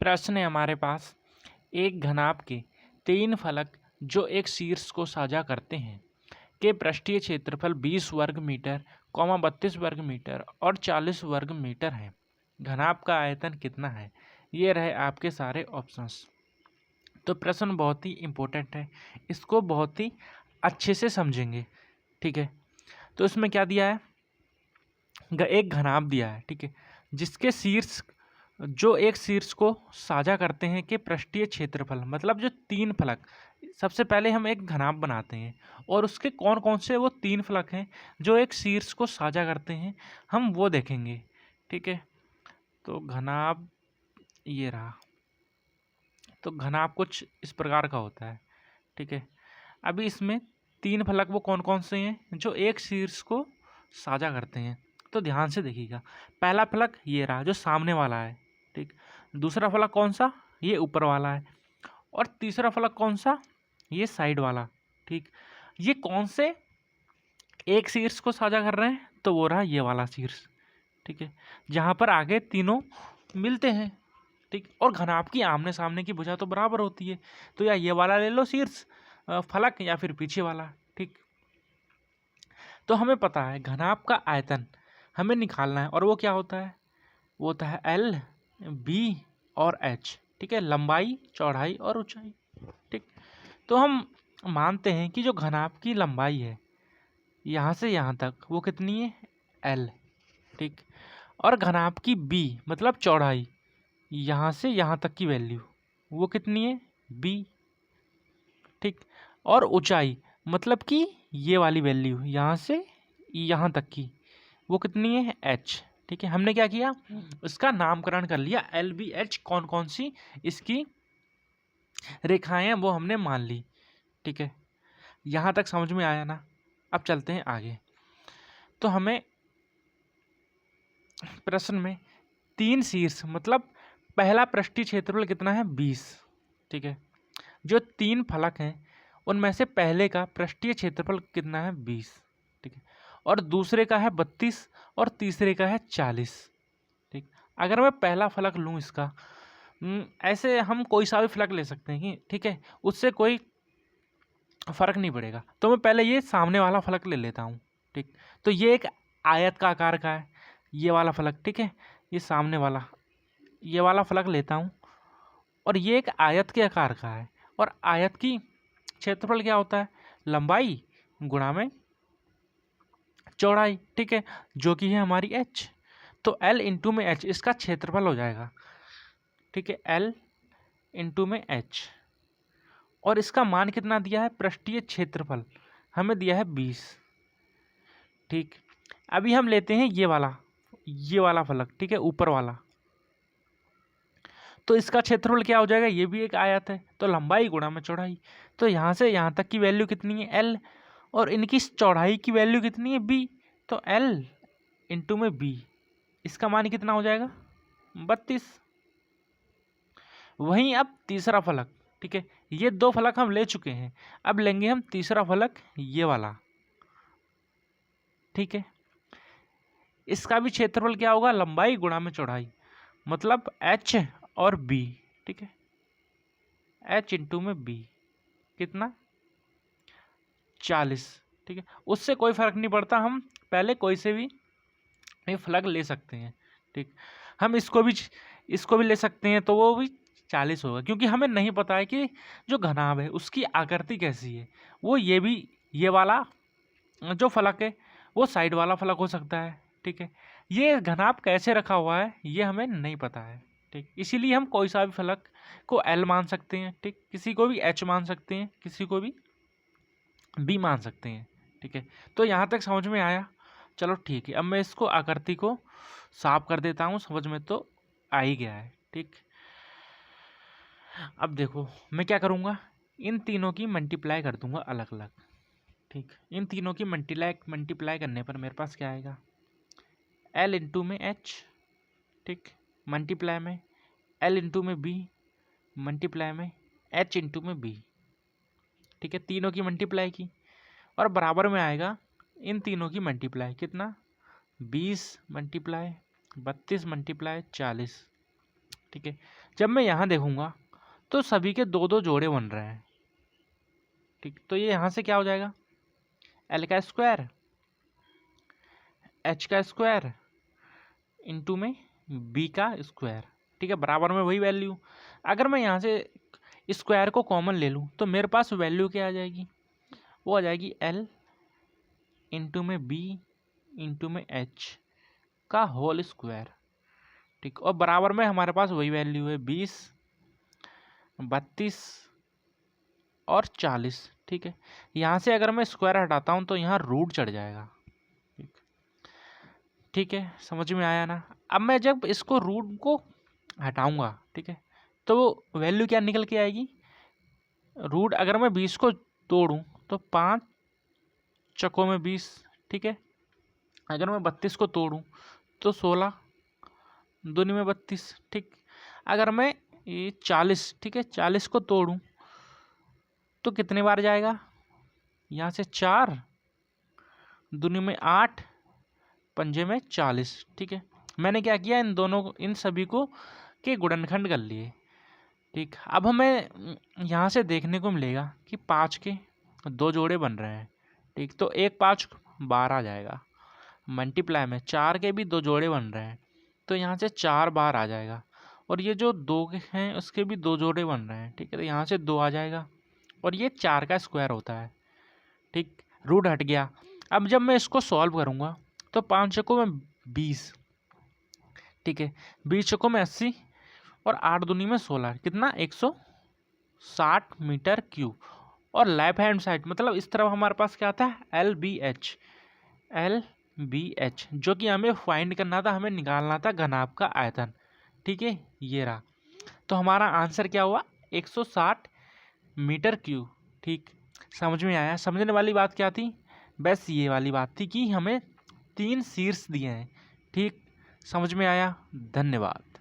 प्रश्न है हमारे पास, एक घनाभ के 3 फलक जो एक शीर्ष को साझा करते हैं के पृष्ठीय क्षेत्रफल 20 वर्ग मीटर, 32 वर्ग मीटर और 40 वर्ग मीटर है। घनाभ का आयतन कितना है? ये रहे आपके सारे ऑप्शंस। तो प्रश्न बहुत ही इम्पोर्टेंट है, इसको बहुत ही अच्छे से समझेंगे। ठीक है, तो इसमें क्या दिया है, एक घनाभ दिया है। ठीक है, जिसके शीर्ष जो एक शीर्ष को साझा करते हैं कि पृष्ठीय क्षेत्रफल, मतलब जो 3 फलक, सबसे पहले हम एक घनाभ बनाते हैं और उसके कौन कौन से वो 3 फलक हैं जो एक शीर्ष को साझा करते हैं, हम वो देखेंगे। ठीक है, तो घनाभ ये रहा। तो घनाभ कुछ इस प्रकार का होता है। ठीक है, अभी इसमें 3 फलक वो कौन कौन से हैं जो एक शीर्ष को साझा करते हैं, तो ध्यान से देखिएगा। पहला फलक ये रहा जो सामने वाला है। ठीक, दूसरा फलक कौन सा, ये ऊपर वाला है, और तीसरा फलक कौन सा, ये साइड वाला। ठीक, ये कौन से एक शीर्ष को साझा कर रहे हैं, तो वो रहा ये वाला शीर्ष। ठीक है, जहाँ पर आगे तीनों मिलते हैं। ठीक, और घनाभ की आमने सामने की भुजा तो बराबर होती है, तो या ये वाला ले लो शीर्ष फलक या फिर पीछे वाला। ठीक, तो हमें पता है घनाभ का आयतन हमें निकालना है, और वो क्या होता है, वो होता है एल, बी और एच। ठीक है, लंबाई, चौड़ाई और ऊंचाई। ठीक, तो हम मानते हैं कि जो घनाभ की लंबाई है यहाँ से यहाँ तक वो कितनी है, एल। ठीक, और घनाभ की बी मतलब चौड़ाई यहाँ से यहाँ तक की वैल्यू वो कितनी है, बी। ठीक, और ऊंचाई मतलब कि ये वाली वैल्यू यहाँ से यहाँ तक की वो कितनी है, एच। ठीक है, हमने क्या किया, इसका नामकरण कर लिया, एल बी एच कौन कौन सी इसकी रेखाएं हैं वो हमने मान ली। ठीक है, यहाँ तक समझ में आया ना। अब चलते हैं आगे। तो हमें प्रश्न में 3 शीर्ष मतलब पहला पृष्ठीय क्षेत्रफल कितना है, 20। ठीक है, जो 3 फलक हैं उनमें से पहले का पृष्ठीय क्षेत्रफल कितना है, 20। ठीक है, और दूसरे का है 32 और तीसरे का है 40। ठीक, अगर मैं पहला फलक लूँ इसका, ऐसे हम कोई सा भी फलक ले सकते हैं कि ठीक है, उससे कोई फर्क नहीं पड़ेगा। तो मैं पहले ये सामने वाला फलक ले लेता हूँ। ठीक, तो ये एक आयत का आकार का है, ये वाला फलक। ठीक है, ये सामने वाला ये वाला फलक लेता हूँ, और ये एक आयत के आकार का है, और आयत की क्षेत्रफल क्या होता है, लंबाई गुणा में चौड़ाई। ठीक है, जो कि है हमारी एच। तो एल इंटू में एच इसका क्षेत्रफल हो जाएगा। ठीक है, एल इंटू में एच, और इसका मान कितना दिया है, पृष्ठीय क्षेत्रफल हमें दिया है 20। ठीक, अभी हम लेते हैं ये वाला फलक। ठीक है, ऊपर वाला, तो इसका क्षेत्रफल क्या हो जाएगा, ये भी एक आयत है, तो लंबाई गुणा में चौड़ाई। तो यहाँ से यहाँ तक की वैल्यू कितनी है, एल, और इनकी चौड़ाई की वैल्यू कितनी है, बी। तो एल इंटू में बी, इसका मान कितना हो जाएगा, 32। वहीं अब तीसरा फलक, ठीक है, ये 2 फलक हम ले चुके हैं, अब लेंगे हम तीसरा फलक, ये वाला। ठीक है, इसका भी क्षेत्रफल क्या होगा, लंबाई गुणा में चौड़ाई, मतलब एच और बी। ठीक है, एच इंटू में बी कितना, 40। ठीक है, उससे कोई फर्क नहीं पड़ता, हम पहले कोई से भी ये फलक ले सकते हैं। ठीक, हम इसको भी ले सकते हैं, तो वो भी 40 होगा, क्योंकि हमें नहीं पता है कि जो घनाभ है उसकी आकृति कैसी है। वो ये वाला जो फलक है वो साइड वाला फलक हो सकता है। ठीक है, ये घनाभ कैसे रखा हुआ है ये हमें नहीं पता है। ठीक, इसीलिए हम कोई सा भी फलक को एल मान सकते हैं। ठीक, किसी को भी एच मान सकते हैं, किसी को भी बी मान सकते हैं। ठीक है, तो यहाँ तक समझ में आया। चलो ठीक है, अब मैं इसको आकृति को साफ कर देता हूँ, समझ में तो आ ही गया है। ठीक, अब देखो मैं क्या करूँगा, इन तीनों की मल्टीप्लाई कर दूंगा अलग अलग। ठीक, इन तीनों की मल्टीप्लाई करने पर मेरे पास क्या आएगा, एल इंटू में एच। ठीक, मल्टीप्लाई में एल इंटू में बी, मल्टीप्लाई में एच इंटू में बी। ठीक है, तीनों की मल्टीप्लाई की, और बराबर में आएगा इन तीनों की मल्टीप्लाई, कितना, 20 मल्टीप्लाई 32 मल्टीप्लाई 40। ठीक है। जब मैं यहाँ देखूँगा तो सभी के दो दो जोड़े बन रहे हैं, ठीक। तो ये यहाँ से क्या हो जाएगा, एल का स्क्वायर एच का स्क्वायर इंटू में बी का स्क्वायर, ठीक है, बराबर में वही वैल्यू। अगर मैं यहाँ से स्क्वायर को कॉमन ले लूँ तो मेरे पास वैल्यू क्या आ जाएगी, वो आ जाएगी एल इंटू में बी इंटू में एच का होल स्क्वायर, ठीक। और बराबर में हमारे पास वही वैल्यू है 20, 32 और 40, ठीक है। यहाँ से अगर मैं स्क्वायर हटाता हूँ तो यहाँ रूट चढ़ जाएगा, ठीक है, समझ में आया ना। अब मैं जब इसको रूट को हटाऊंगा, ठीक है, तो वैल्यू क्या निकल के आएगी, रूट अगर मैं 20 को तोड़ूं तो 5 चक्कों में 20, ठीक है। अगर मैं 32 को तोड़ूं तो 16 दूनी में 32, ठीक। अगर मैं ये 40, ठीक है, 40 को तोड़ूं तो कितने बार जाएगा, यहाँ से 4 दूनी में 8 पंजे में 40, ठीक है। मैंने क्या किया, इन सभी को के गुणनखंड कर लिए, ठीक। अब हमें यहाँ से देखने को मिलेगा कि 5 के दो जोड़े बन रहे हैं, ठीक। तो 1 5 बार आ जाएगा, मल्टीप्लाई में 4 के भी दो जोड़े बन रहे हैं तो यहाँ से 4 बार आ जाएगा, और ये जो 2 हैं उसके भी दो जोड़े बन रहे हैं, ठीक है। तो यहाँ से 2 आ जाएगा और ये 4 का स्क्वायर होता है, ठीक। रूट हट गया। अब जब मैं इसको सॉल्व करूँगा तो 5 चक्कों में 20, ठीक है, 20 चक्कों में 80 और 8 दूनी में 16, कितना 160 मीटर क्यूब। और लेफ्ट हैंड साइड मतलब इस तरफ हमारे पास क्या आता है, एल बी एच, जो कि हमें फाइंड करना था, हमें निकालना था घनाभ का आयतन, ठीक है, ये रहा। तो हमारा आंसर क्या हुआ, 160 मीटर क्यूब, ठीक। समझ में आया। समझने वाली बात क्या थी, बस ये वाली बात थी कि हमें 3 शीर्ष दिए हैं, ठीक। समझ में आया, धन्यवाद।